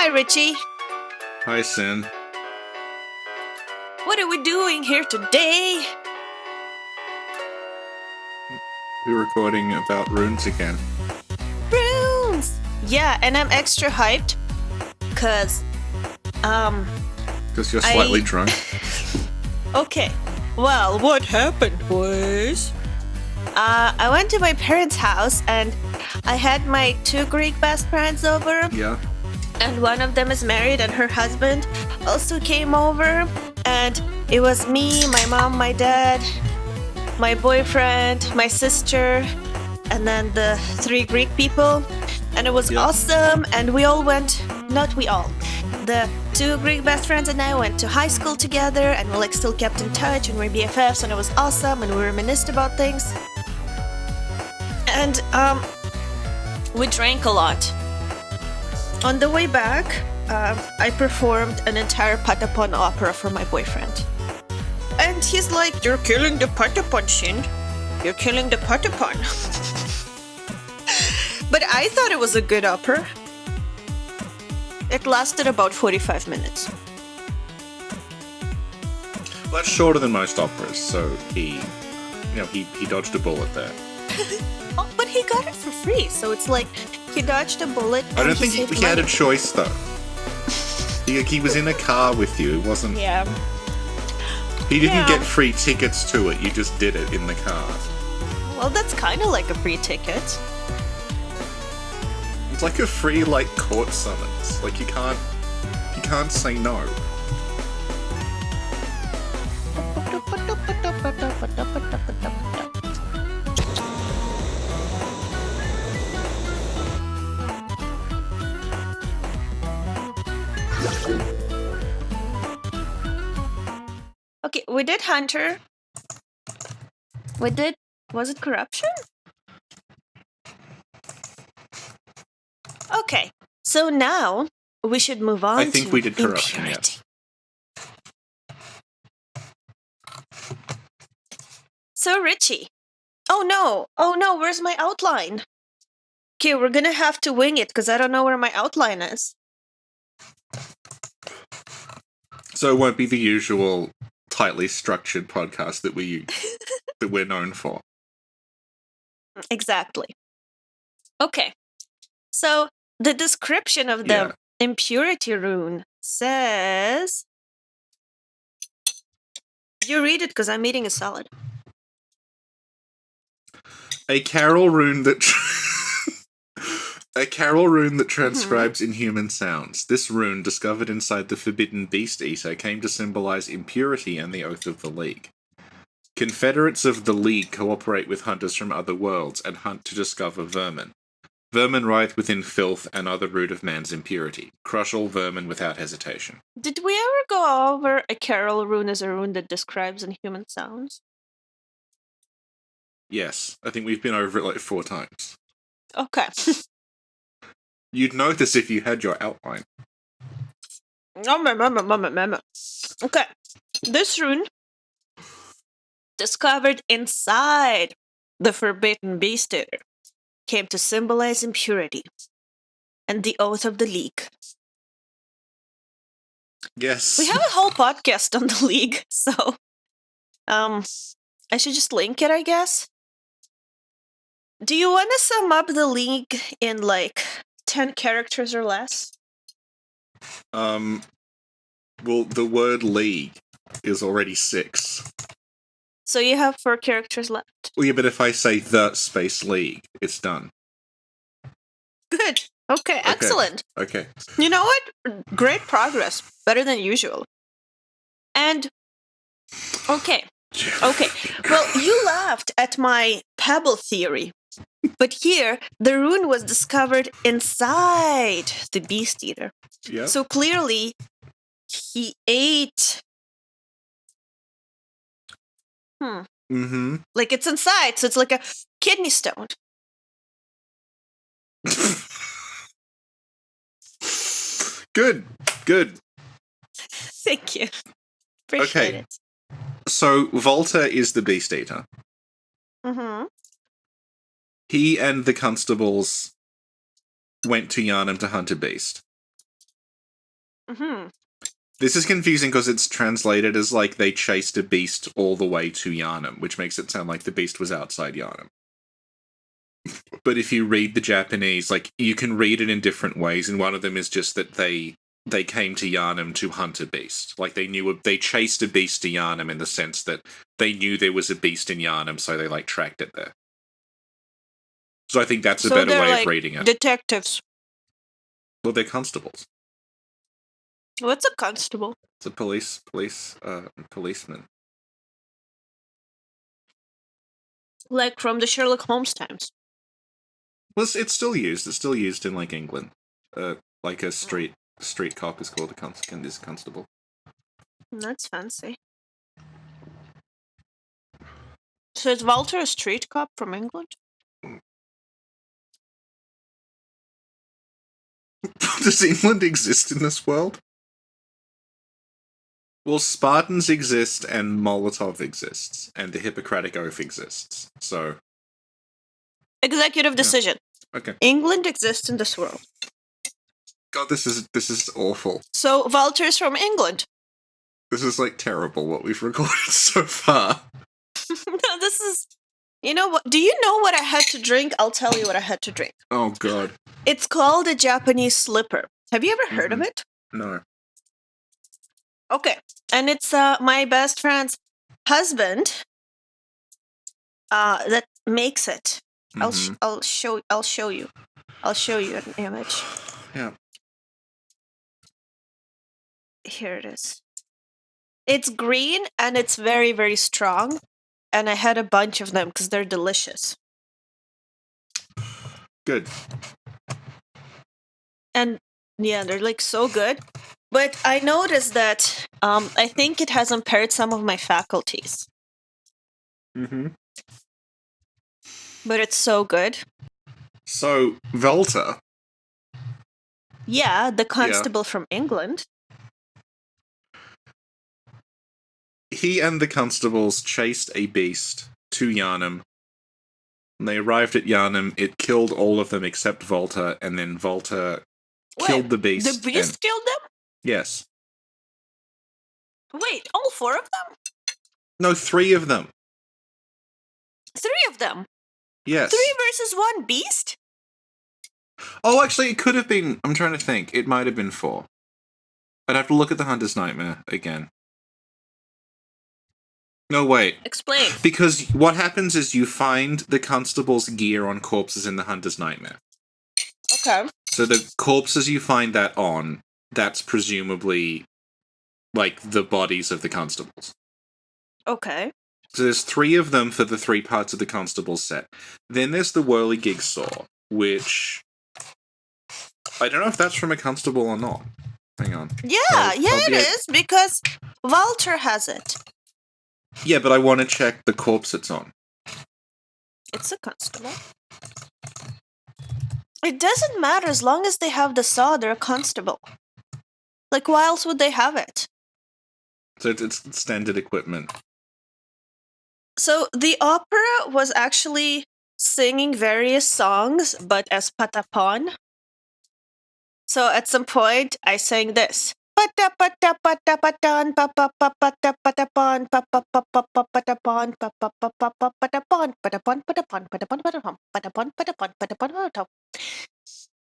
Hi, Richie. Hi, Sin. What are we doing here today? We're recording about runes again. Runes! Yeah, and I'm extra hyped because, Because you're slightly drunk. Okay. Well, what happened was, I went to my parents' house and I had my two Greek best friends over. Yeah. And one of them is married and her husband also came over. And it was me, my mom, my dad, my boyfriend, my sister, and then the three Greek people. And it was awesome. And we all went, not we all, the two Greek best friends and I went to high school together and we still kept in touch and we're BFFs and it was awesome and we reminisced about things. And we drank a lot. On the way back, I performed an entire Patapon opera for my boyfriend. And he's like, "You're killing the Patapon, Shin. You're killing the Patapon." But I thought it was a good opera. It lasted about 45 minutes. Well, that's shorter than most operas, so he dodged a bullet there. Oh, but he got it for free, so it's like he dodged a bullet. I don't think he had a choice, though. He was in a car with you. It wasn't. Yeah. He didn't get free tickets to it. You just did it in the car. Well, that's kind of like a free ticket. It's like a free court summons. Like you can't say no. Okay, we did Hunter. Was it Corruption? Okay, so now we should move on to I think we did Corruption, Impurity. So, Richie. Oh no, where's my outline? Okay, we're gonna have to wing it because I don't know where my outline is. So it won't be the usual tightly structured podcast that we're known for. Exactly. Okay. So the description of the Impurity rune says... You read it because I'm eating a salad. A carol rune that transcribes inhuman sounds. This rune, discovered inside the forbidden beast eater, came to symbolize impurity and the oath of the League. Confederates of the League cooperate with hunters from other worlds and hunt to discover vermin. Vermin writhe within filth and are the root of man's impurity. Crush all vermin without hesitation. Did we ever go over a carol rune as a rune that describes inhuman sounds? Yes, I think we've been over it 4 times. Okay. You'd notice if you had your outline. Okay. This rune, discovered inside the forbidden beast eater, came to symbolize impurity and the oath of the League. Yes. We have a whole podcast on the League, so I should just link it, I guess. Do you want to sum up the League in 10 characters or less? Well, the word League is already 6. So you have 4 characters left. Well, yeah, but if I say the space League, it's done. Good. Okay, excellent. Okay. You know what? Great progress. Better than usual. And, okay. Well, you laughed at my pebble theory. But here, the rune was discovered inside the beast eater. Yeah. So clearly, he ate... Mm-hmm. It's inside, so it's like a kidney stone. Good. Thank you. Appreciate it. So, Volta is the beast eater. Mm-hmm. He and the constables went to Yharnam to hunt a beast. Mm-hmm. This is confusing because it's translated as like they chased a beast all the way to Yharnam, which makes it sound like the beast was outside Yharnam. But if you read the Japanese, like, you can read it in different ways, and one of them is just that they came to Yharnam to hunt a beast. Like, they chased a beast to Yharnam in the sense that they knew there was a beast in Yharnam, so they, like, tracked it there. So I think that's a better way of reading it. Detectives. Well, they're constables. What's a constable? It's a policeman. Like from the Sherlock Holmes times. Well, it's still used. It's still used in, like, England. Like a street cop is called a constable. That's fancy. So is Walter a street cop from England? Does England exist in this world? Well, Spartans exist, and Molotov exists, and the Hippocratic Oath exists. So, Executive decision. okay. England exists in this world. God, this is awful. So Walter's from England. This is, like, terrible what we've recorded so far. No, this is... You know what? Do you know what I had to drink? I'll tell you what I had to drink. Oh, God. It's called a Japanese slipper. Have you ever heard of it? No. Okay. And it's my best friend's husband that makes it. I'll show you. I'll show you an image. Yeah. Here it is. It's green and it's very, very strong. And I had a bunch of them because they're delicious. Good. And yeah, they're like so good. But I noticed that I think it has impaired some of my faculties. Mm-hmm. But it's so good. So, Volta. Yeah, the constable from England. He and the constables chased a beast to Yharnam. When they arrived at Yharnam, it killed all of them except Volta, and then Volta killed the beast. The beast killed them? Yes. Wait, all 4 of them? No, 3 of them. 3 of them? Yes. 3 versus 1 beast? Oh, actually, it could have been... I'm trying to think. It might have been 4. I'd have to look at the Hunter's Nightmare again. No, wait. Explain. Because what happens is you find the constable's gear on corpses in the Hunter's Nightmare. Okay. So the corpses you find that on, that's presumably, like, the bodies of the constables. Okay. So there's 3 of them for the 3 parts of the constable's set. Then there's the whirligig saw, which... I don't know if that's from a constable or not. Hang on. Yeah, it is, because Walter has it. Yeah, but I want to check the corpse it's on. It's a constable. It doesn't matter as long as they have the saw, they're a constable. Like, why else would they have it? So it's standard equipment. So the opera was actually singing various songs, but as patapon. So at some point, I sang this. Patapatapatapan, patapatapon, patapon, patapon.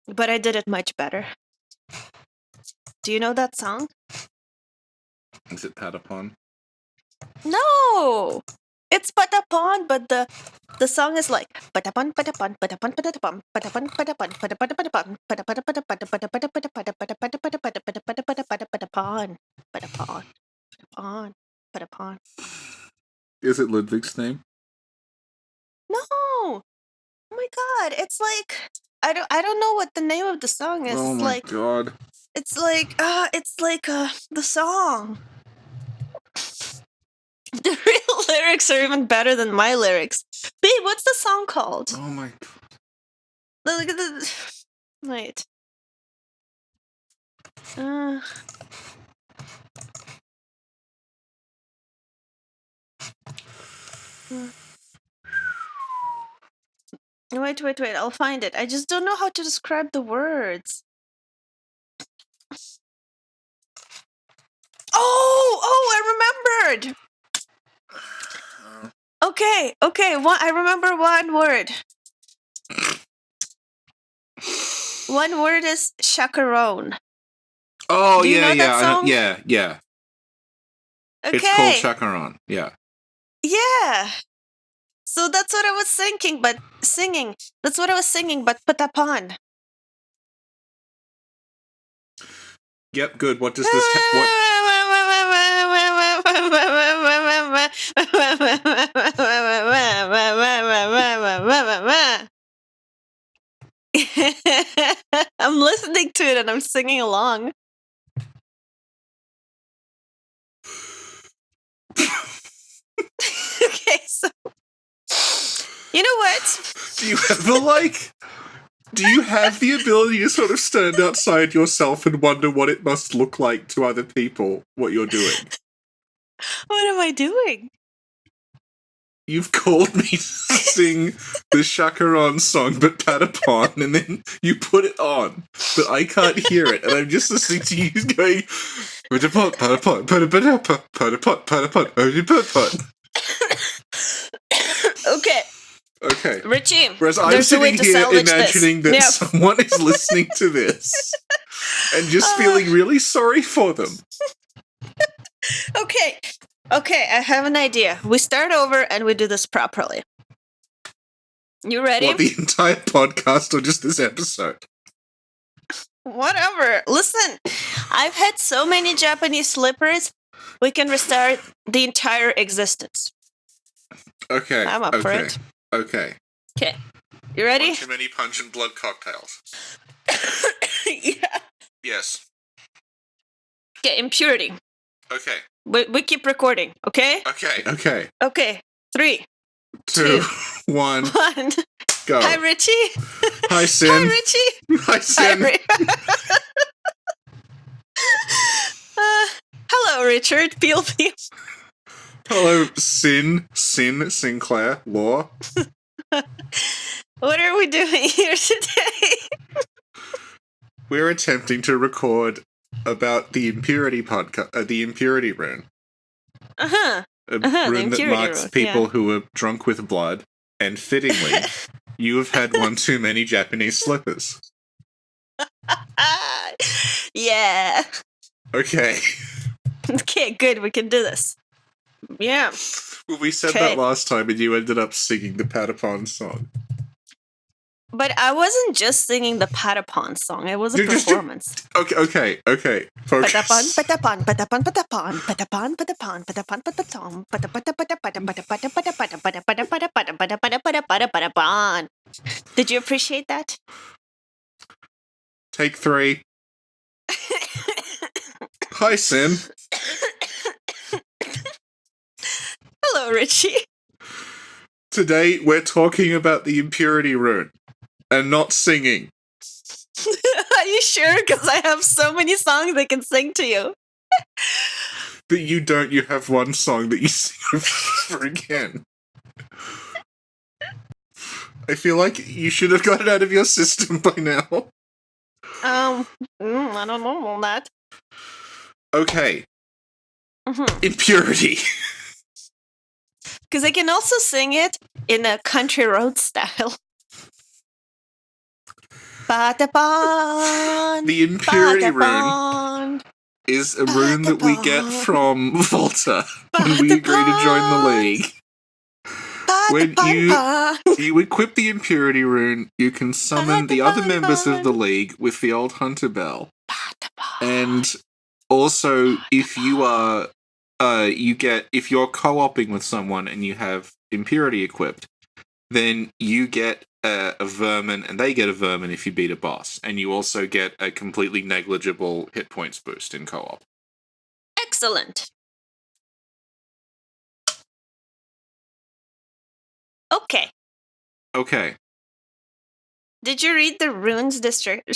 But I did it much better. Do you know that song? Is it Patapon? No! It's patapon, but the song is like patapon patapon patapon patapon patapon patapon patapon patapon patapon patapon. Is it Ludwig's name? No! Oh my god! It's like I don't know what the name of the song is. Oh my god! It's like the song. The real lyrics are even better than my lyrics. Babe, what's the song called? Oh my god. Wait. Wait. I'll find it. I just don't know how to describe the words. I remembered. Okay. I remember one word. One word is chaperone. Oh, Do you know that song? yeah. Okay. It's called Chacaron. Yeah. Yeah. So that's what I was singing. That's what I was singing, but patapon. Yep, good. What does this... what? I'm listening to it and I'm singing along. Okay, so you know what? Do you have the ability to sort of stand outside yourself and wonder what it must look like to other people, what you're doing? What am I doing? You've called me to sing the Chacaron song, but Patapon, and then you put it on, but I can't hear it, and I'm just listening to you going, Patapon, Patapon, Patapon, Patapon, Patapon, Patapon. Okay. Richie. Whereas I'm sitting here imagining that someone is listening to this and just feeling really sorry for them. Okay, I have an idea. We start over and we do this properly. You ready? What, the entire podcast or just this episode? Whatever. Listen, I've had so many Japanese slippers, we can restart the entire existence. Okay. I'm up for it. Okay. Okay. You ready? One too many punch and blood cocktails. Yeah. Yes. Okay, impurity. Okay. We keep recording, okay? Okay. Okay. 3, 2, 1, go. Hi, Richie. Hi, Sin. Hi, Richie. Hi, Sin. Hello, Richard. Pilbeam. Hello, SinclairLore. What are we doing here today? We're attempting to record about the Impurity podcast, the Impurity Rune. Uh-huh. A rune that marks people who are drunk with blood, and fittingly, you have had one too many Japanese slippers. Yeah. Okay. Okay, good. We can do this. Yeah. Well, we said that last time, and you ended up singing the Patapon song. But I wasn't just singing the Patapon song. It was a performance. Okay. Focus. Patapon, patapon, patapon, patapon, patapon, patapon, patapon, patapon. Did you appreciate that? Take 3. Hi, Sin. Hello, Richie. Today, we're talking about the Impurity Rune. And not singing. Are you sure? Because I have so many songs I can sing to you. But you don't. You have one song that you sing over again. I feel like you should have got it out of your system by now. I don't know all that. Okay. Impurity. Because I can also sing it in a country road style. Patapon, the Impurity Rune is a rune that we get from Volta when we agree to join the league. When you equip the Impurity Rune, you can summon the other members of the league with the old Hunter Bell. And also, if you are, if you're co-oping with someone and you have Impurity equipped, then you get a vermin, and they get a vermin if you beat a boss. And you also get a completely negligible hit points boost in co-op. Excellent. Okay. Did you read the runes district?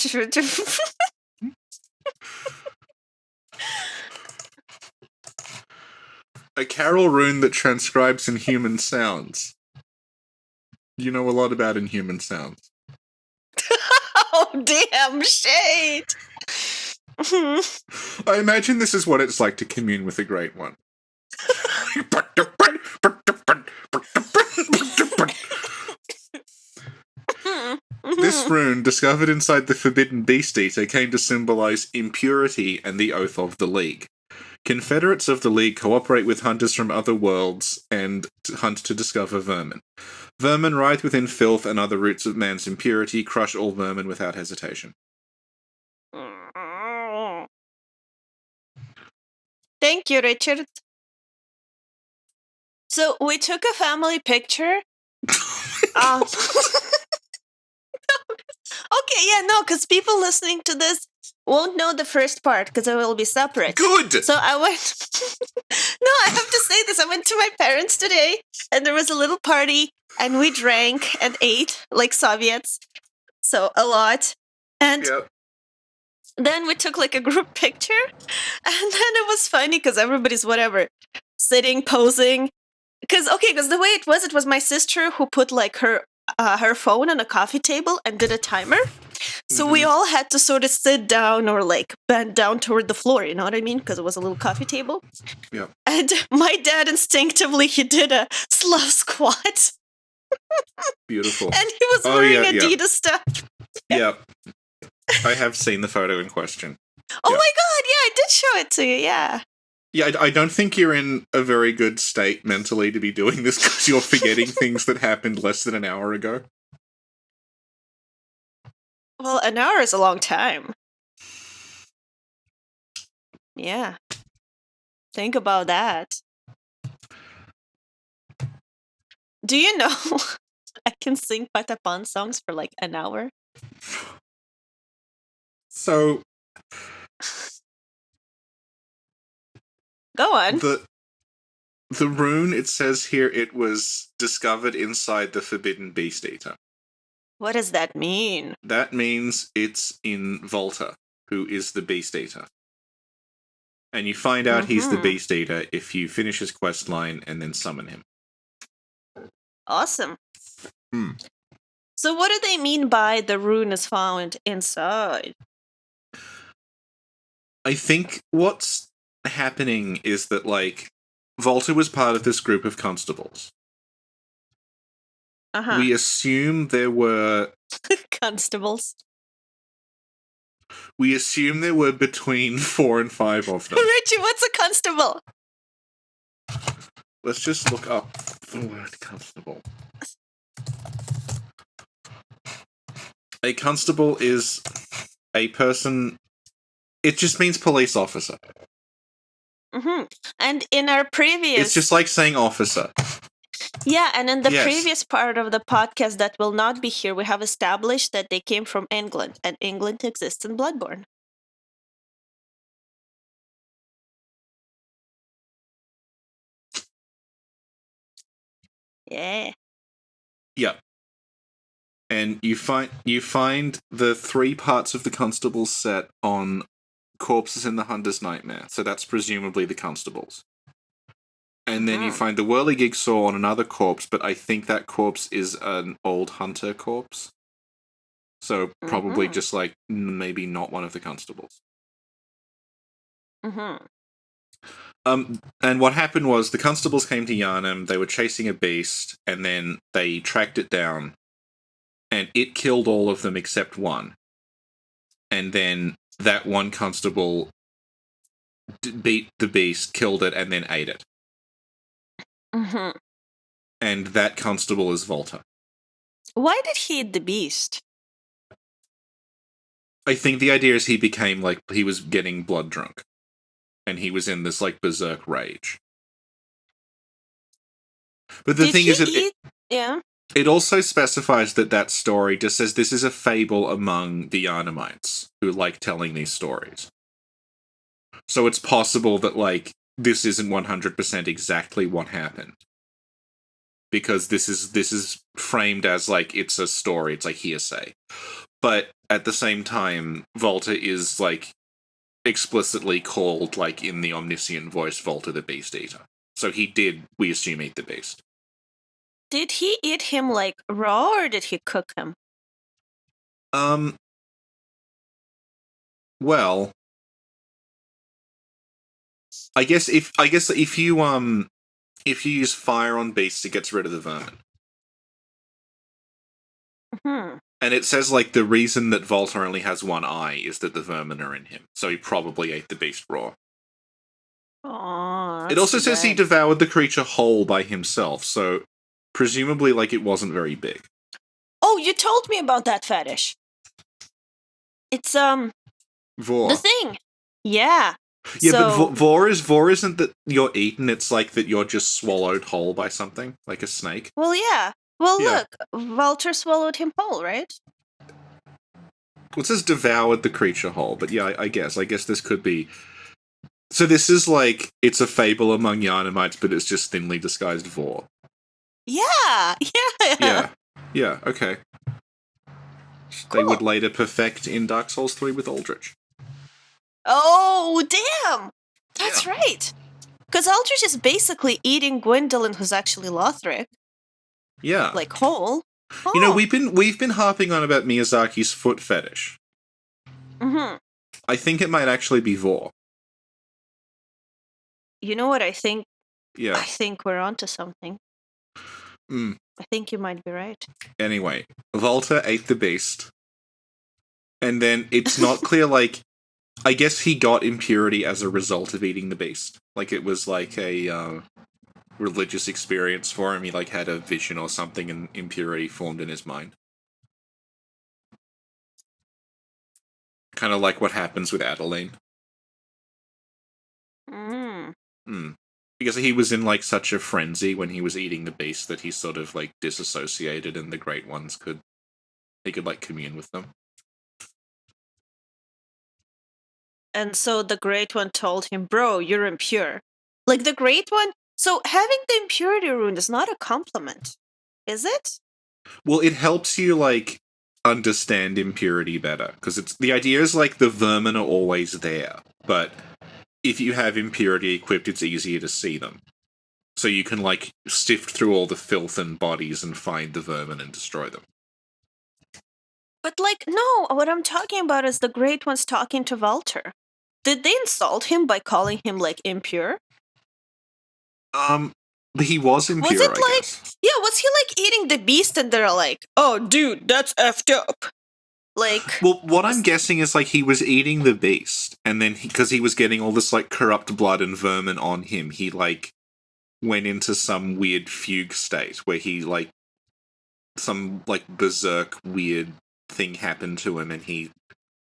A carol rune that transcribes inhuman sounds. You know a lot about inhuman sounds. Oh, damn shade! I imagine this is what it's like to commune with a great one. This rune, discovered inside the Forbidden Beast Eater, came to symbolize impurity and the oath of the League. Confederates of the League cooperate with hunters from other worlds and hunt to discover vermin. Vermin writhe within filth and other roots of man's impurity, crush all vermin without hesitation. Thank you, Richard. So we took a family picture. Okay, yeah, no, because people listening to this won't know the first part because it will be separate. Good! So I went. No, I have to say this. I went to my parents today, and there was a little party, and we drank and ate like Soviets. So a lot. And Yep. then we took like a group picture, and then it was funny because everybody's whatever, sitting, posing. Because the way it was my sister who put like her phone on a coffee table and did a timer. So we all had to sort of sit down or like bend down toward the floor, you know what I mean? Because it was a little coffee table. Yeah. And my dad instinctively, he did a Slav squat. Beautiful. And he was wearing Adidas stuff. Yeah. I have seen the photo in question. Oh my god, yeah, I did show it to you, yeah. Yeah, I don't think you're in a very good state mentally to be doing this because you're forgetting things that happened less than an hour ago. Well, an hour is a long time. Yeah. Think about that. Do you know I can sing Patapan songs for like an hour? So, Go on. the rune, it says here, it was discovered inside the Forbidden Beast Eater. What does that mean? That means it's in Volta, who is the Beast Eater. And you find out he's the Beast Eater if you finish his quest line and then summon him. Awesome. So what do they mean by the rune is found inside? I think what's happening is that, like, Volta was part of this group of constables. Uh-huh. We assume there were... Constables. We assume there were between 4 and 5 of them. Richie, what's a constable? Let's just look up the word constable. A constable is a person... It just means police officer. And in our previous... It's just like saying officer. Yeah, and in the previous part of the podcast that will not be here, we have established that they came from England, and England exists in Bloodborne. Yeah. Yep. And you find the 3 parts of the constable's set on corpses in the Hunter's Nightmare, so that's presumably the constables. And then you find the whirligig saw on another corpse, but I think that corpse is an old hunter corpse. So probably just like maybe not one of the constables. And what happened was the constables came to Yharnam, they were chasing a beast, and then they tracked it down, and it killed all of them except one. And then that one constable beat the beast, killed it, and then ate it. And that constable is Volta. Why did he eat the beast? I think the idea is he became, like, he was getting blood drunk. And he was in this, like, berserk rage. But the thing is, it also specifies that story just says this is a fable among the Yharnamites who like telling these stories. So it's possible that, like, this isn't 100% exactly what happened. Because this is framed as, like, it's a story, it's like hearsay. But at the same time, Volta is, like, explicitly called, like, in the omniscient voice, Volta the Beast Eater. So he did, we assume, eat the beast. Did he eat him, like, raw, or did he cook him? Well, I guess if you use fire on beasts, it gets rid of the vermin. Hmm. And it says, like, the reason that Volta only has one eye is that the vermin are in him. So he probably ate the beast raw. Oh, It also says he devoured the creature whole by himself, so presumably, like, it wasn't very big. Oh, you told me about that fetish. It's, Vor. the thing. Yeah. Yeah, so, but Vor isn't that you're eaten, it's like that you're just swallowed whole by something, like a snake. well, yeah. Well, Yeah. look, Walter swallowed him whole, right? Well, it says devoured the creature whole, but yeah, I guess this could be... So this is like, it's a fable among Yarnamites, but it's just thinly disguised Vor. Yeah, yeah. Yeah, okay. Cool. They would later perfect in Dark Souls 3 with Aldrich. Oh, damn! That's right. Because Aldrich is basically eating Gwendolyn, who's actually Lothric. Yeah. Like whole. Oh. You know, we've been harping on about Miyazaki's foot fetish. Mm-hmm. I think it might actually be Vor. You know what I think? Yeah. I think we're onto something. I think you might be right. Anyway, Volta ate the beast. And then it's not clear, like, I guess he got impurity as a result of eating the beast. Like, it was like a religious experience for him. He, like, had a vision or something, and impurity formed in his mind. Kind of like what happens with Adeline. Because he was in, like, such a frenzy when he was eating the beast that he sort of, like, disassociated, and the Great Ones could like, commune with them. And so the Great One told him, bro, you're impure. Like, the Great One... So having the Impurity Rune is not a compliment, is it? Well, it helps you, like, understand impurity better. Because the idea is, like, the vermin are always there. But if you have impurity equipped, it's easier to see them. So you can, like, sift through all the filth and bodies and find the vermin and destroy them. But, like, no, what I'm talking about is the Great One's talking to Walter. Did they insult him by calling him, like, impure? He was impure, was it I like, guess. Yeah, was he, like, eating the beast and they're like, oh, dude, that's effed up? Like... Well, what I'm guessing is, like, he was eating the beast, and then, because he was getting all this, like, corrupt blood and vermin on him, he, like, went into some weird fugue state where he, like, some, like, berserk weird thing happened to him, and he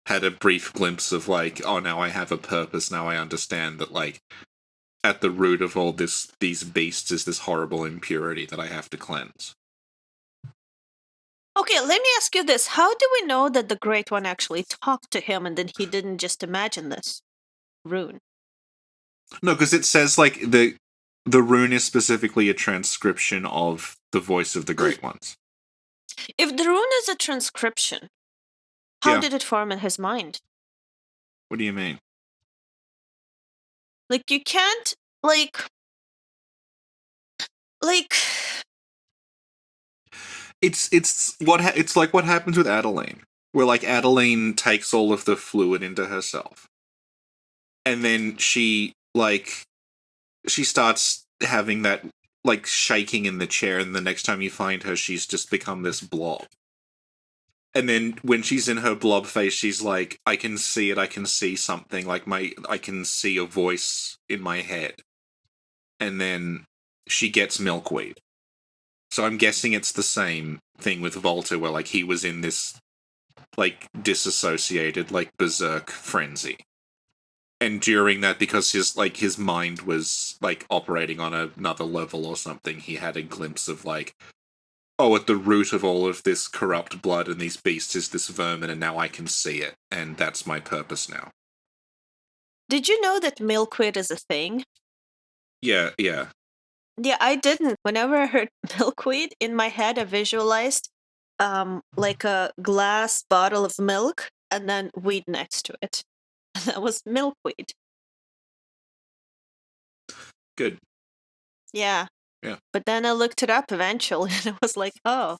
had a brief glimpse of, like, oh, now I have a purpose, now I understand that, like, at the root of all these beasts is this horrible impurity that I have to cleanse. Okay, let me ask you this. How do we know that the Great One actually talked to him and then he didn't just imagine this rune? No, because it says, like, the rune is specifically a transcription of the voice of the Great Ones. If the rune is a transcription, how did it form in his mind? What do you mean? Like, you can't, like... It's like what happens with Adeline, where, like, Adeline takes all of the fluid into herself, and then she starts having that, like, shaking in the chair, and the next time you find her, she's just become this blob. And then when she's in her blob face, she's like, I can see it, I can see something, like, I can see a voice in my head. And then she gets milkweed. So I'm guessing it's the same thing with Volta, where, like, he was in this, like, disassociated, like, berserk frenzy. And during that, because his mind was, like, operating on another level or something, he had a glimpse of, like, oh, at the root of all of this corrupt blood and these beasts is this vermin, and now I can see it, and that's my purpose now. Did you know that milkweed is a thing? Yeah. Yeah, I didn't. Whenever I heard milkweed, in my head I visualized like a glass bottle of milk and then weed next to it. And that was milkweed. Good. Yeah. Yeah. But then I looked it up eventually and it was like, oh.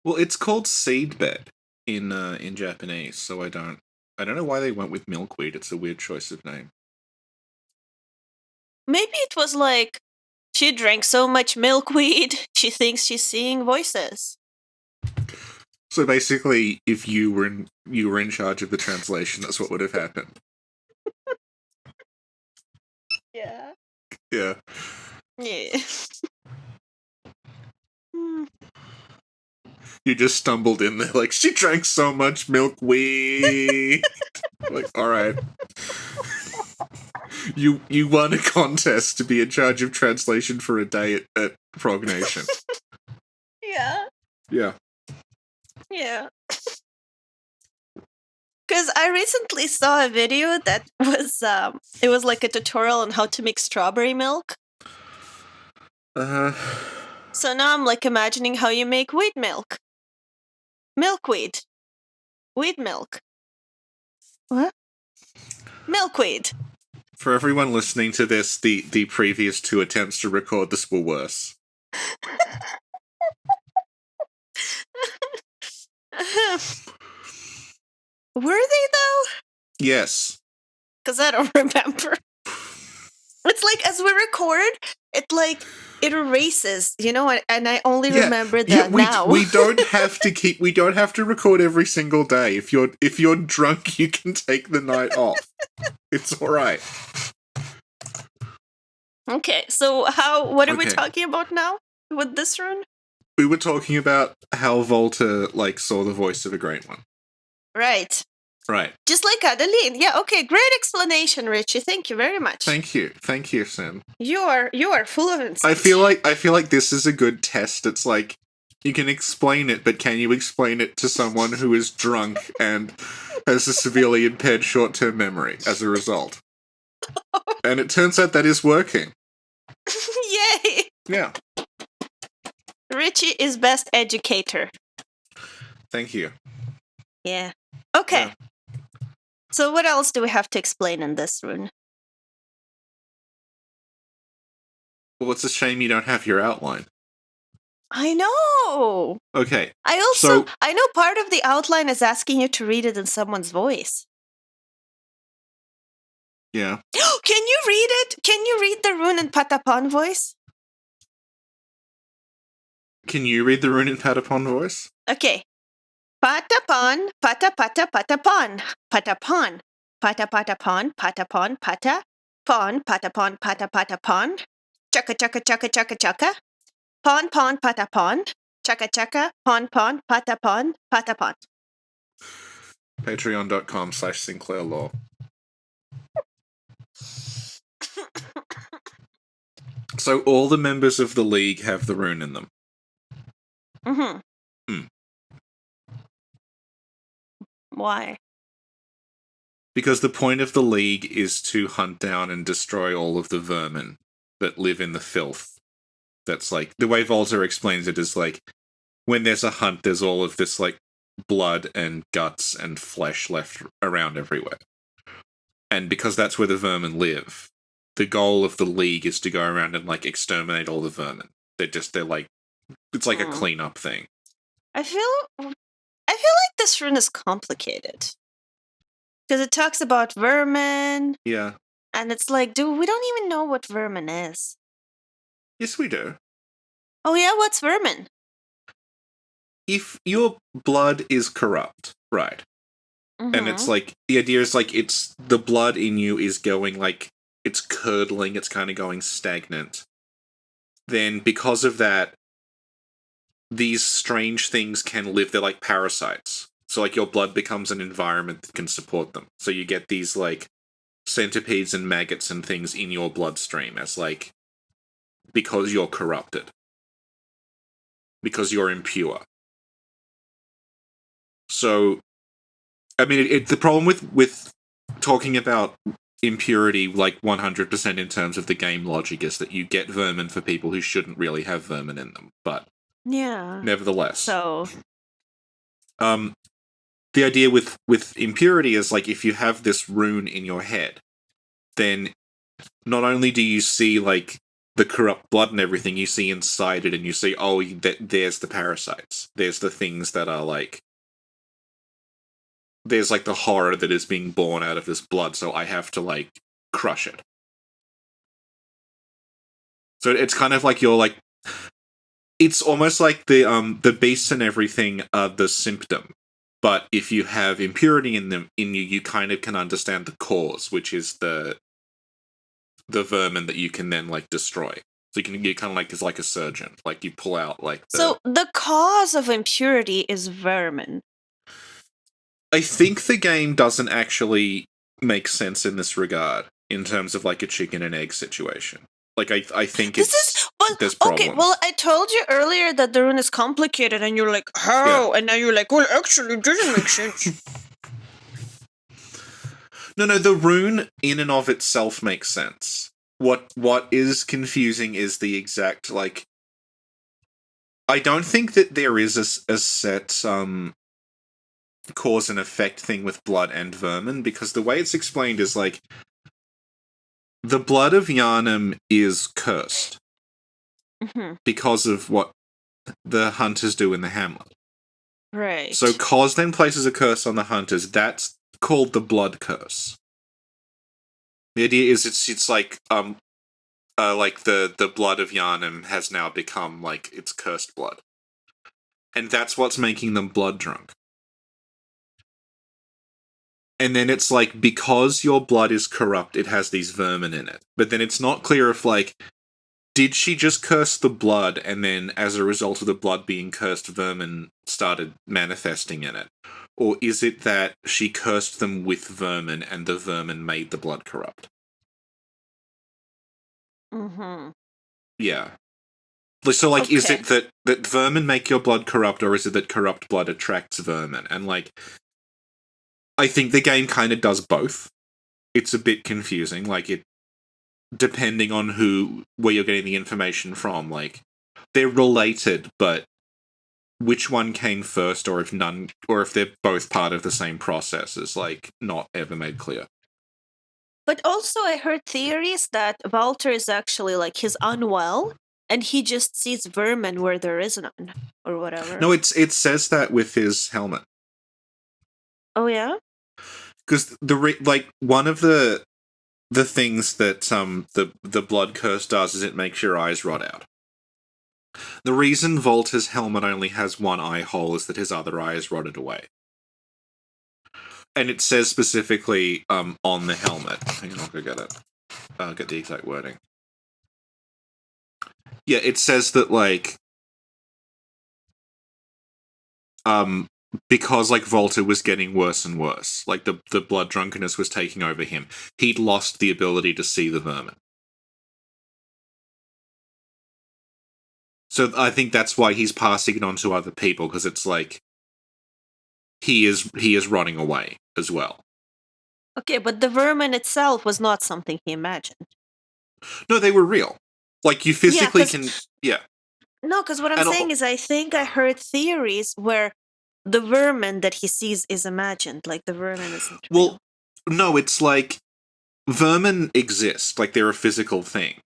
Well, it's called seedbed in Japanese, so I don't know why they went with milkweed. It's a weird choice of name. Maybe it was like she drank so much milkweed, she thinks she's seeing voices. So basically, if you were in charge of the translation, that's what would have happened. Yeah. Yeah. Yeah. You just stumbled in there like, she drank so much milkweed. Like, alright. You won a contest to be in charge of translation for a day at Prog Nation. Yeah. Yeah. Yeah. Because I recently saw a video that was, it was like a tutorial on how to make strawberry milk. So now I'm like imagining how you make wheat milk. Milkweed. Wheat milk. What? Milkweed. For everyone listening to this, the previous 2 attempts to record this were worse. Were they though? Yes. Because I don't remember. It's like as we record, it erases, and I only remember that now. We don't have to record every single day. If you're drunk, you can take the night off. It's alright. Okay, so what are we talking about now with this rune? We were talking about how Volta saw the voice of a Great One. Right. Right. Just like Adeline. Yeah, okay, great explanation, Richie. Thank you very much. Thank you, Sin. You are full of insight. I feel like this is a good test. It's like, you can explain it, but can you explain it to someone who is drunk and has a severely impaired short-term memory as a result? And it turns out that is working. Yay! Yeah. Richie is best educator. Thank you. Yeah. Okay. Yeah. So what else do we have to explain in this rune? Well, it's a shame you don't have your outline. I know! Okay. I know part of the outline is asking you to read it in someone's voice. Yeah. Can you read it? Can you read the rune in Patapon voice? Can you read the rune in Patapon voice? Okay. Patapon, pata pata patapon, patapon, pata patapon, patapon, pata, pon, patapon, pata patapon, chaka chaka chaka chaka chaka, pon pon patapon, chaka chaka, pon pon, patapon, patapon. Patreon.com/SinclairLore. So all the members of the League have the rune in them. Mm-hmm. Why? Because the point of the League is to hunt down and destroy all of the vermin that live in the filth. That's the way Volta explains it is when there's a hunt, there's all of this blood and guts and flesh left around everywhere. And because that's where the vermin live, the goal of the League is to go around and exterminate all the vermin. It's like a cleanup thing. I feel like this rune is complicated. Because it talks about vermin. Yeah. And it's we don't even know what vermin is. Yes, we do. Oh yeah, what's vermin? If your blood is corrupt, right? Mm-hmm. And it's the idea is it's the blood in you is going it's curdling, it's kind of going stagnant. Then because of that, these strange things can live. They're like parasites. So your blood becomes an environment that can support them. So you get these centipedes and maggots and things in your bloodstream as because you're corrupted. Because you're impure. So, I mean, the problem with talking about impurity 100% in terms of the game logic is that you get vermin for people who shouldn't really have vermin in them. But yeah, nevertheless. So the idea with impurity is if you have this rune in your head, then not only do you see the corrupt blood and everything, you see inside it, and you see, there's the parasites. There's the things that are there's the horror that is being born out of this blood, so I have to crush it. So it's kind of like you're like, it's almost like the beasts and everything are the symptom, but if you have impurity in you, you kind of can understand the cause, which is the vermin that you can then like destroy. So you kind of like is like a surgeon, like you pull out like. So the cause of impurity is vermin. I think the game doesn't actually make sense in this regard in terms of like a chicken and egg situation. Like I think there's problems. Okay, well, I told you earlier that the rune is complicated, and you're like, how? Yeah. And now you're like, well, actually, it doesn't make sense. No, the rune in and of itself makes sense. What is confusing is the exact, like... I don't think that there is a set cause and effect thing with blood and vermin, because the way it's explained is, like, the blood of Yharnam is cursed because of what the hunters do in the hamlet. Right. So Cos then places a curse on the hunters. That's called the blood curse. The idea is it's like the blood of Yharnam has now become like it's cursed blood, and that's what's making them blood drunk. And then it's like, because your blood is corrupt, it has these vermin in it. But then it's not clear if, like, did she just curse the blood, and then as a result of the blood being cursed, vermin started manifesting in it? Or is it that she cursed them with vermin, and the vermin made the blood corrupt? Yeah. So, like, okay. Is it that vermin make your blood corrupt, or is it that corrupt blood attracts vermin? And, like... I think the game kind of does both. It's a bit confusing, like it, depending on where you're getting the information from. Like, they're related, but which one came first, or if they're both part of the same process, is like not ever made clear. But also, I heard theories that Walter is actually like he's unwell, and he just sees vermin where there is none, or whatever. No, it says that with his helmet. Oh yeah, because one of the things that the blood curse does is it makes your eyes rot out. The reason Volta's helmet only has one eye hole is that his other eye is rotted away, and it says specifically on the helmet. Hang on, I'll go get it. I'll get the exact wording. Yeah, it says that like because like Volta was getting worse and worse, like the blood drunkenness was taking over him, he'd lost the ability to see the vermin. So I think that's why he's passing it on to other people, because it's like he is rotting away as well. Okay, but the vermin itself was not something he imagined. No, they were real. Like, you physically can... Yeah. No, because what I'm saying is I think I heard theories where the vermin that he sees is imagined, like the vermin isn't real. Well, no, it's like vermin exist, like they're a physical thing.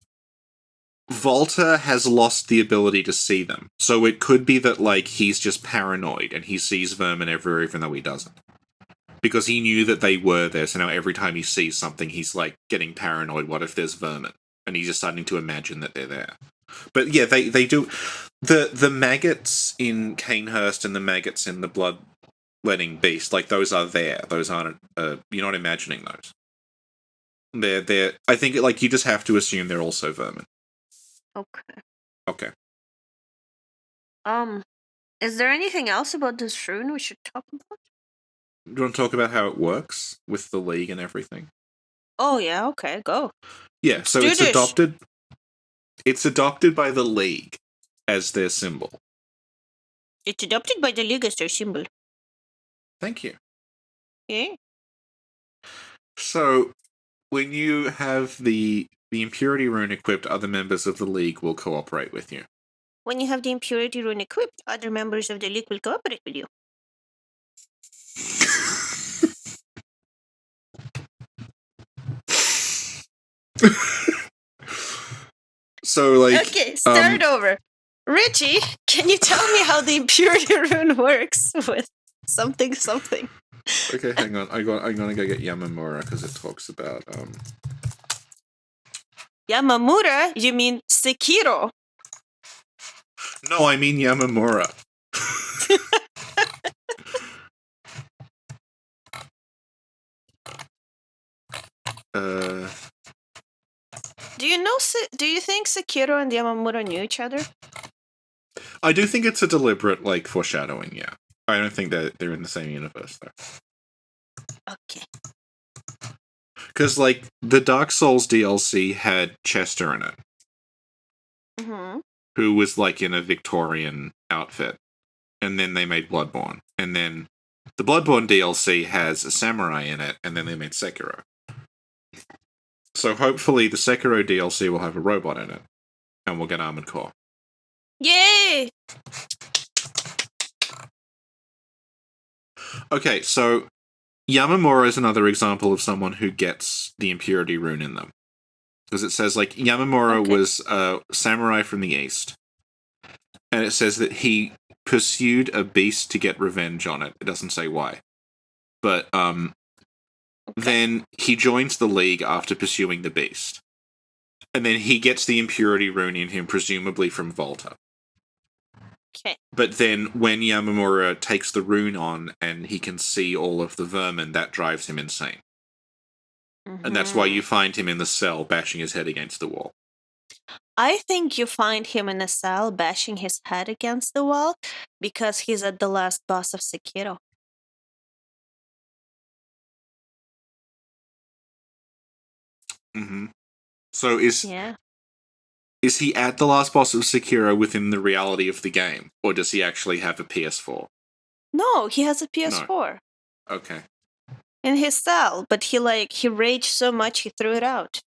Volta has lost the ability to see them, so it could be that like he's just paranoid and he sees vermin everywhere even though he doesn't. Because he knew that they were there, so now every time he sees something he's like getting paranoid, what if there's vermin? And he's just starting to imagine that they're there. But yeah, they do. The maggots in Canehurst and the maggots in the bloodletting beast, like those are there. Those aren't. You're not imagining those. They're. I think like you just have to assume they're also vermin. Okay. Is there anything else about this rune we should talk about? Do you want to talk about how it works with the League and everything? Oh yeah. Okay. Go. Yeah. So it's adopted. It's adopted by the League as their symbol. It's adopted by the League as their symbol. Thank you. Yeah. So, when you have the Impurity Rune equipped, other members of the League will cooperate with you. When you have the Impurity Rune equipped, other members of the League will cooperate with you. So, like... Okay, start over. Richie, can you tell me how the Impurity Rune works with something? Okay, hang on. I'm gonna go get Yamamura, because it talks about... Yamamura? You mean Sekiro? No, I mean Yamamura. Do you know? Do you think Sekiro and Yamamura knew each other? I do think it's a deliberate, like, foreshadowing, yeah. I don't think that they're in the same universe, though. Okay. Because, like, the Dark Souls DLC had Chester in it. Mm-hmm. Who was, like, in a Victorian outfit. And then they made Bloodborne. And then the Bloodborne DLC has a samurai in it, and then they made Sekiro. So hopefully the Sekiro DLC will have a robot in it, and we'll get Armored Core. Yay! Okay, so Yamamura is another example of someone who gets the Impurity rune in them. Because it says, like, Yamamura was a samurai from the East. And it says that he pursued a beast to get revenge on it. It doesn't say why. But, then he joins the League after pursuing the beast. And then he gets the Impurity rune in him, presumably from Volta. Okay. But then when Yamamura takes the rune on and he can see all of the vermin, that drives him insane. Mm-hmm. And that's why you find him in the cell bashing his head against the wall. I think you find him in a cell bashing his head against the wall because he's at the last boss of Sekiro. Mm-hmm. So is he at the last boss of Sekiro within the reality of the game? Or does he actually have a PS4? No, he has a PS4. No. Okay. In his cell, but he raged so much he threw it out.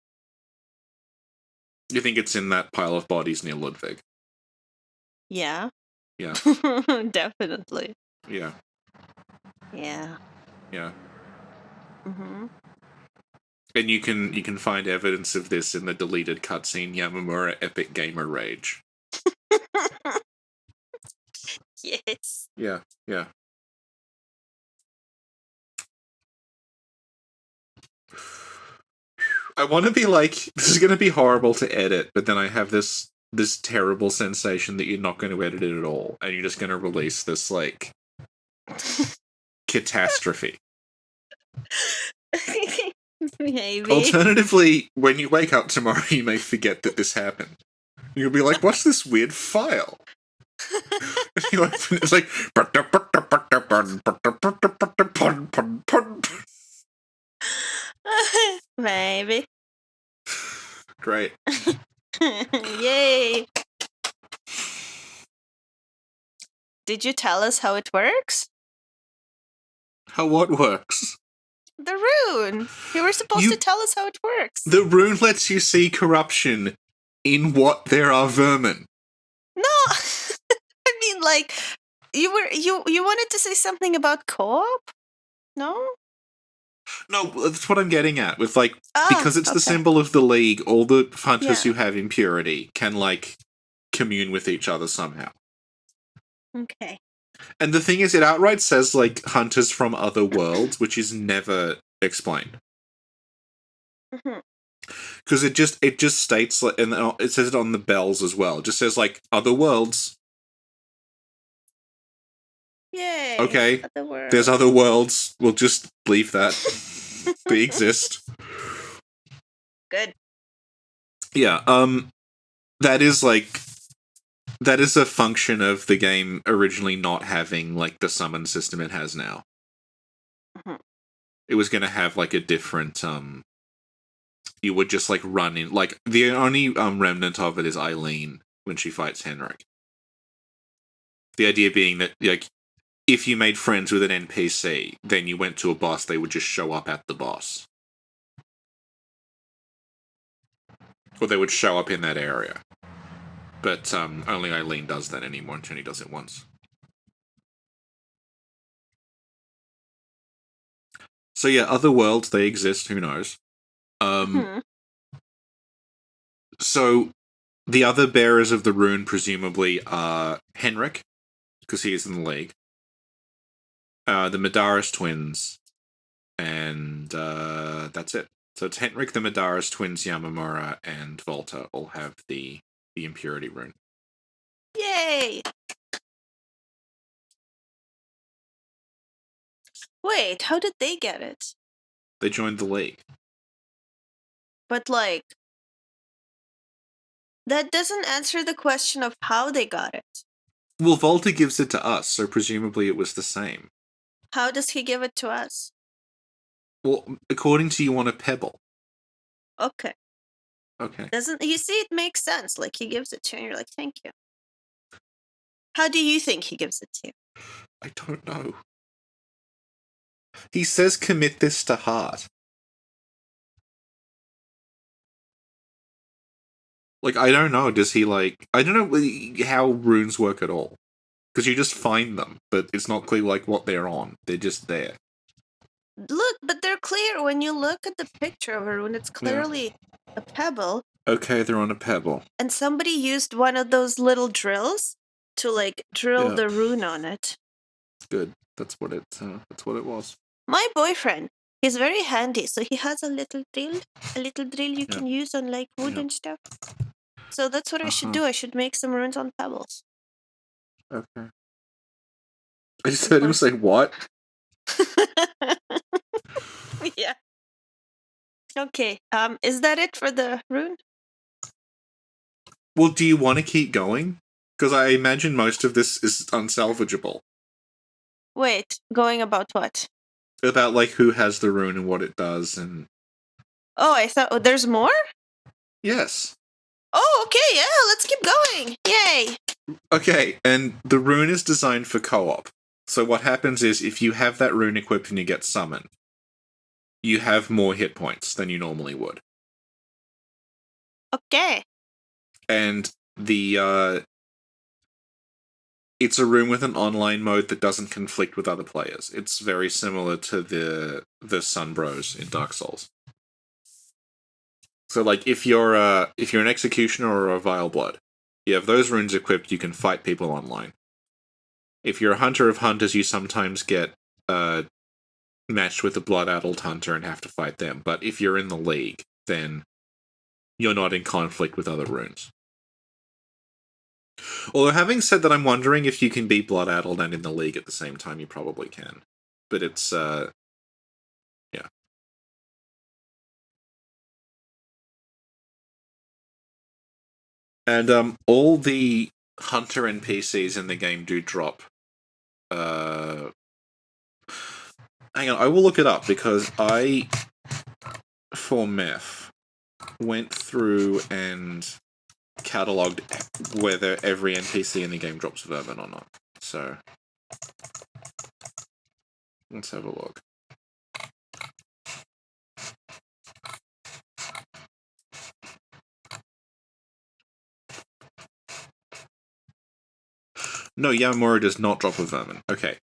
You think it's in that pile of bodies near Ludwig? Yeah. Yeah. Definitely. Yeah. Yeah. Yeah. Mm-hmm. And you can find evidence of this in the deleted cutscene Yamamura Epic Gamer Rage. Yes. Yeah, yeah. I want to be like, this is going to be horrible to edit, but then I have this terrible sensation that you're not going to edit it at all, and you're just going to release this, like, catastrophe. Maybe. Alternatively, when you wake up tomorrow, you may forget that this happened. You'll be like, what's this weird file? You open it, it's like... Maybe. Great. Yay! Did you tell us how it works? How what works? The rune! You were supposed to tell us how it works. The rune lets you see corruption in what there are vermin. No! I mean, like, you wanted to say something about co-op? No? No, that's what I'm getting at. With, like, because it's the symbol of the League, all the hunters who have Impurity can, like, commune with each other somehow. Okay. And the thing is, it outright says, like, hunters from other worlds, which is never explained. Because it just states, like, and it says it on the bells as well. It just says, like, other worlds. Yay! Okay, there's other worlds. We'll just leave that. They exist. Good. Yeah, that is, like... That is a function of the game originally not having, like, the summon system it has now. It was going to have, like, a different, you would just, like, run in... Like, the only remnant of it is Eileen when she fights Henrik. The idea being that, like, if you made friends with an NPC, then you went to a boss, they would just show up at the boss. Or they would show up in that area. But only Eileen does that anymore, and Tony does it once. So yeah, other worlds, they exist, who knows. So the other bearers of the rune presumably are Henrik, because he is in the League, the Madaris twins, and that's it. That's So it's Henrik the Madara's twins, Yamamura and Volta, all have the Impurity rune. Yay! Wait, how did they get it? They joined the league. But, like, that doesn't answer the question of how they got it. Well, Volta gives it to us, so presumably it was the same. How does he give it to us? Well, according to you on a pebble. Okay. Okay. Doesn't you see? It makes sense. Like, he gives it to you, and you're like, thank you. How do you think he gives it to you? I don't know. He says commit this to heart. Like, I don't know. Does he, like... I don't know how runes work at all. Because you just find them, but it's not clear, like, what they're on. They're just there. Look, but they're clear. When you look at the picture of a rune, it's clearly a pebble. Okay, they're on a pebble. And somebody used one of those little drills to, like, drill the rune on it. Good. That's what it was. My boyfriend, he's very handy, so he has a little drill you can use on, like, wood and stuff. So that's what I should do. I should make some runes on pebbles. Okay. I just heard him say, what? Yeah. Okay, is that it for the rune? Well, do you want to keep going? Because I imagine most of this is unsalvageable. Wait, going about what? About, like, who has the rune and what it does, and... Oh, I thought there's more? Yes. Oh, okay, yeah, let's keep going. Yay. Okay, and the rune is designed for co-op. So what happens is, if you have that rune equipped and you get summoned, you have more hit points than you normally would. Okay. And the, it's a rune with an online mode that doesn't conflict with other players. It's very similar to the Sun Bros in Dark Souls. So, like, if you're an Executioner or a Vile Blood, you have those runes equipped, you can fight people online. If you're a Hunter of Hunters, you sometimes get matched with a Blood-Addled Hunter and have to fight them. But if you're in the League, then you're not in conflict with other runes. Although, having said that, I'm wondering if you can be Blood-Addled and in the League at the same time. You probably can. But it's, yeah. And all the Hunter NPCs in the game do drop. Hang on, I will look it up, because I, for meth, went through and catalogued whether every NPC in the game drops vermin or not. So, let's have a look. No, Yamamura does not drop a vermin. Okay.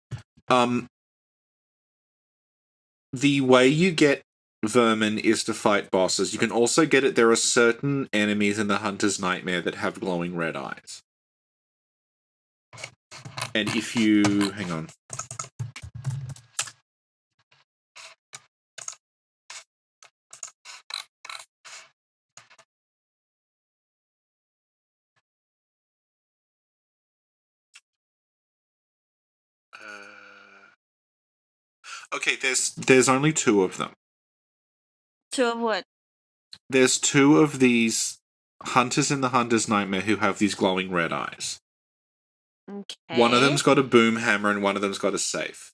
The way you get vermin is to fight bosses. You can also get it. There are certain enemies in the Hunter's Nightmare that have glowing red eyes. And if you... hang on. Okay, there's only two of them. Two of what? There's two of these hunters in the Hunter's Nightmare who have these glowing red eyes. Okay. One of them's got a boom hammer and one of them's got a safe.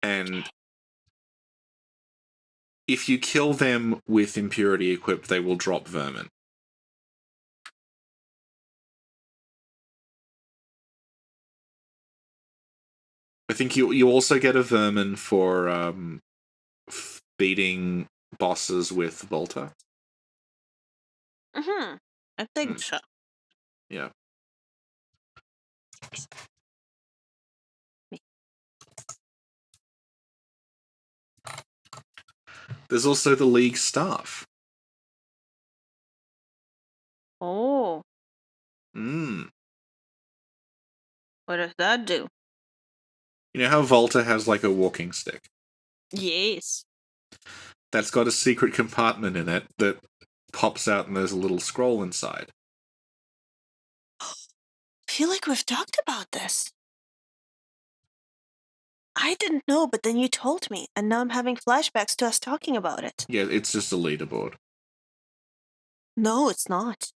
And if you kill them with Impurity equipped, they will drop vermin. I think you also get a vermin for beating bosses with Volta. Mm-hmm. I think so. Yeah. There's also the League staff. Oh. Hmm. What does that do? You know how Volta has, like, a walking stick? Yes. that's got a secret compartment in it that pops out and there's a little scroll inside. I feel like we've talked about this. I didn't know, but then you told me, and now I'm having flashbacks to us talking about it. Yeah, it's just a leaderboard. No, it's not.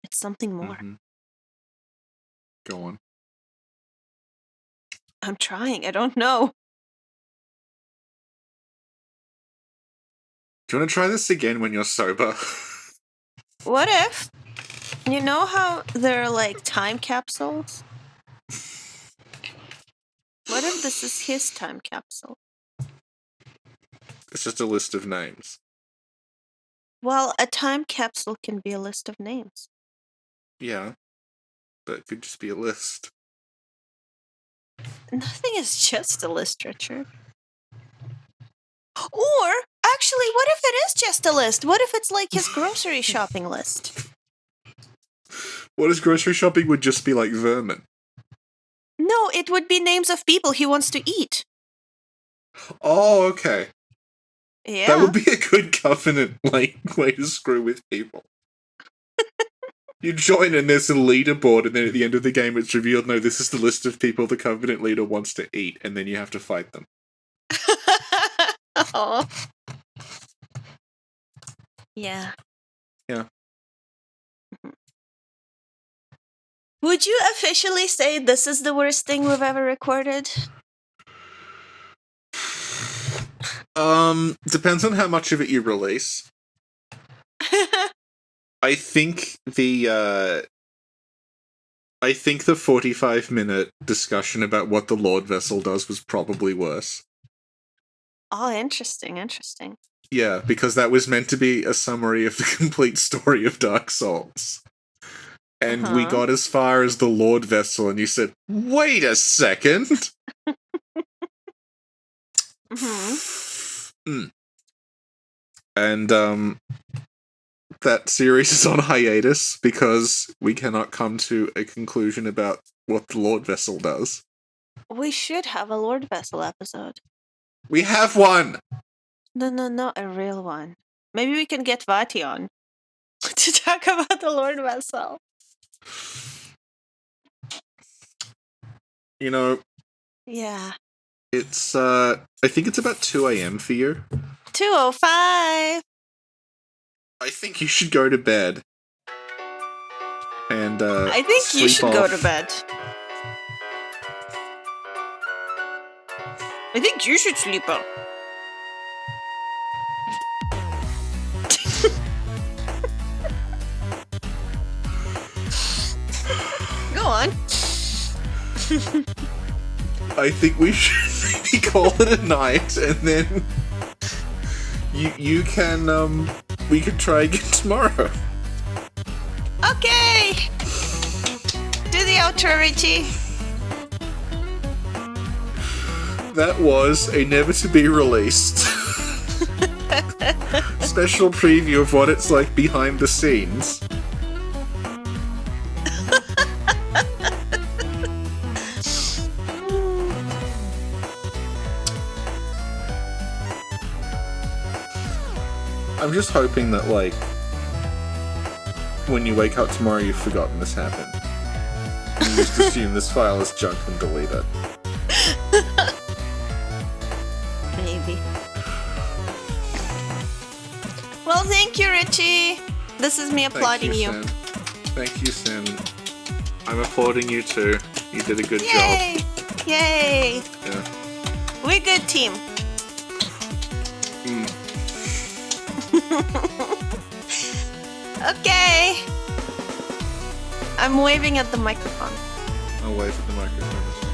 It's something more. Mm-hmm. Go on. I'm trying. I don't know. Do you want to try this again when you're sober? What if? You know how there are like time capsules? What if this is his time capsule? It's just a list of names. Well, a time capsule can be a list of names. Yeah, but it could just be a list. Nothing is just a list, Richard. Or, actually, what if it is just a list? What if it's like his grocery shopping list? What if grocery shopping would just be like vermin? No, it would be names of people he wants to eat. Oh, okay. Yeah. That would be a good Covenant way to screw with people. You join and there's a leaderboard, and then at the end of the game it's revealed, no, this is the list of people the Covenant leader wants to eat, and then you have to fight them. Oh. Yeah. Yeah. Would you officially say this is the worst thing we've ever recorded? Depends on how much of it you release. I think the 45-minute discussion about what the Lord Vessel does was probably worse. Oh, interesting. Yeah, because that was meant to be a summary of the complete story of Dark Souls. And we got as far as the Lord Vessel, and you said, wait a second! And, that series is on hiatus because we cannot come to a conclusion about what the Lord Vessel does. We should have a Lord Vessel episode. We have one! No, a real one. Maybe we can get Vati on to talk about the Lord Vessel. You know... Yeah. It's, I think it's about 2 a.m. for you. 2:05! I think you should go to bed. And, I think you should go to bed. I think you should sleep on. Go on. I think we should maybe call it a night, and then you can, we could try again tomorrow. Okay! Do the outro, Richie. That was a never-to-be-released special preview of what it's like behind the scenes. I'm just hoping that, like, when you wake up tomorrow you've forgotten this happened. You just assume this file is junk and delete it. Maybe. Well, thank you, Richie. This is me applauding you. Sin. Thank you, Sin. I'm applauding you too. You did a good Yay! job. Yay! Yeah. We're a good team. Okay. I'm waving at the microphone. I'll wave at the microphone as well.